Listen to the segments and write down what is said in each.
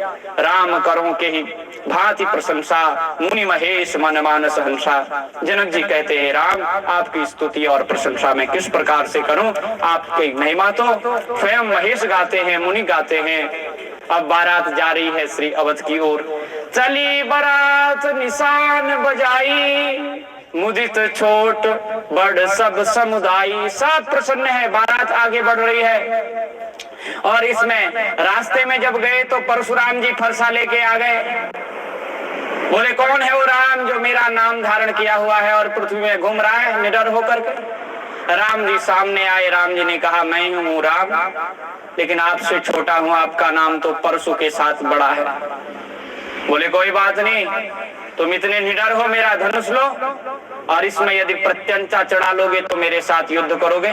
राम करो के ही भांति प्रशंसा, मुनि महेश मन मानस हंसा। जनक जी कहते हैं, राम आपकी स्तुति और प्रशंसा मैं किस प्रकार से करूं? आपकी महिमा तो स्वयं महेश गाते हैं, मुनि गाते हैं। अब बारात जा रही है श्री अवध की ओर। चली बारात निशान बजाई, मुदित छोट बड़ सब समुदायी। सब प्रसन्न है, बारात आगे बढ़ रही है। और इसमें रास्ते में जब गए तो परशुराम जी फरसा लेके आ गए। बोले, कौन है वो राम जो मेरा नाम धारण किया हुआ है और पृथ्वी में घूम रहा है निडर होकर के? राम जी सामने आए। राम जी ने कहा, मैं हूँ राम, लेकिन आपसे छोटा हूँ, आपका नाम तो परशु के साथ बड़ा है। बोले, कोई बात नहीं, तुम इतने निडर हो, मेरा धनुष लो और इसमें यदि प्रत्यंचा चढ़ा लोगे तो मेरे साथ युद्ध करोगे।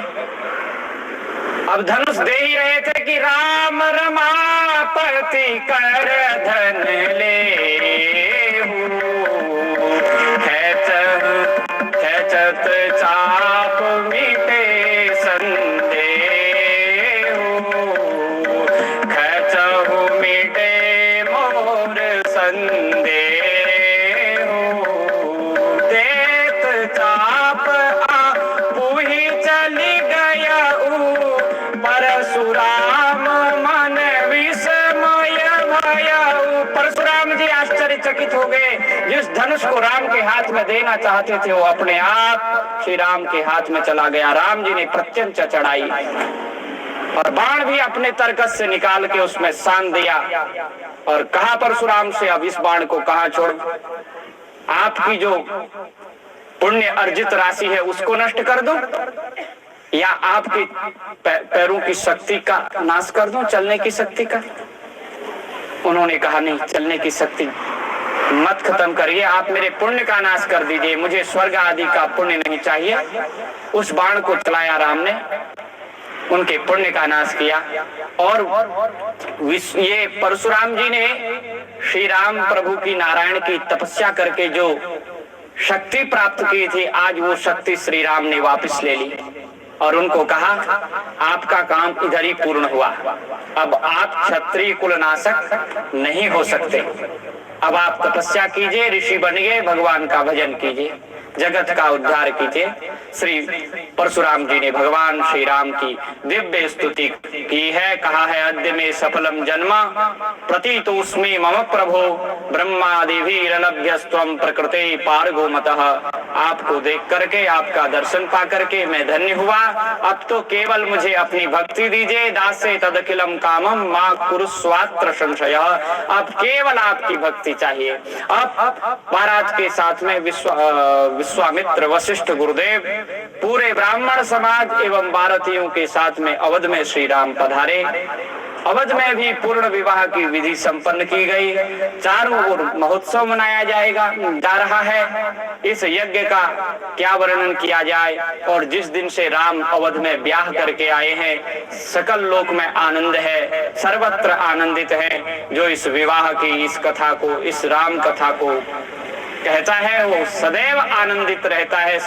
अब धनुष दे ही रहे थे कि राम रमापति कर धन ले, खेचत चाप मिटे संदेह, खेचहु मिटे मोर संदेह, देत चाप आपू ही चली गया परशुराम मन विस्मय भया। परशुराम जी आश्चर्यचकित हो गए। जिस धनुष को राम के हाथ में देना चाहते थे वो अपने आप श्री राम के हाथ में चला गया। राम जी ने प्रत्यंचा चढ़ाई और बाण भी अपने तरकस से निकाल के उसमें सान दिया और कहा परशुराम से, अब इस बाण को कहां छोड़, आपकी जो पुण्य अर्जित राशि है उसको नष्ट कर दूं या आपके पैरों की शक्ति का नाश कर दूं, चलने की शक्ति का? उन्होंने कहा, नहीं, चलने की शक्ति मत खत्म करिए, आप मेरे पुण्य का नाश कर दीजिए, मुझे स्वर्ग आदि का पुण्य नहीं चाहिए। उस बाण को चलाया राम ने, उनके पुण्य का नाश किया। और ये परशुराम जी ने श्री राम प्रभु की, नारायण की तपस्या करके जो शक्ति प्राप्त की थी, आज वो शक्ति श्री राम ने वापस ले ली और उनको कहा, आपका काम इधर ही पूर्ण हुआ, अब आप क्षत्रिय कुलनाशक नहीं हो सकते, अब आप तपस्या कीजिए, ऋषि बनिए, भगवान का भजन कीजिए, जगत का उद्धार कीजिए। श्री परशुराम जी ने भगवान श्री राम की दिव्य स्तुति की है। कहा है, अद्य में सफलम जन्मा प्रतीतोस्मि मम प्रभो ब्रह्मादिभिरनभ्यस्त्वं प्रकृते पारगो मतः। आपको देख करके, आपका दर्शन पा करके मैं धन्य हुआ। अब तो केवल मुझे अपनी भक्ति दीजिए। दासे तदखिलम कामम मा कुरुस्वात्र संशयः। अब केवल आपकी भक्ति चाहिए। अब बारात के साथ में विश्वामित्र, वशिष्ठ, गुरुदेव, पूरे ब्राह्मण समाज एवं भारतीयों के साथ में अवध में श्री राम पधारे। अवध में भी पूर्ण विवाह की विधि संपन्न की गई। चारों ओर महोत्सव मनाया जाएगा जा रहा है। इस यज्ञ का क्या वर्णन किया जाए। और जिस दिन से राम अवध में ब्याह करके आए हैं, सकल लोक में आनंद है, सर्वत्र आनंदित है। जो इस विवाह की, इस कथा को, इस राम कथा को कहता है वो सदैव आनंदित रहता है।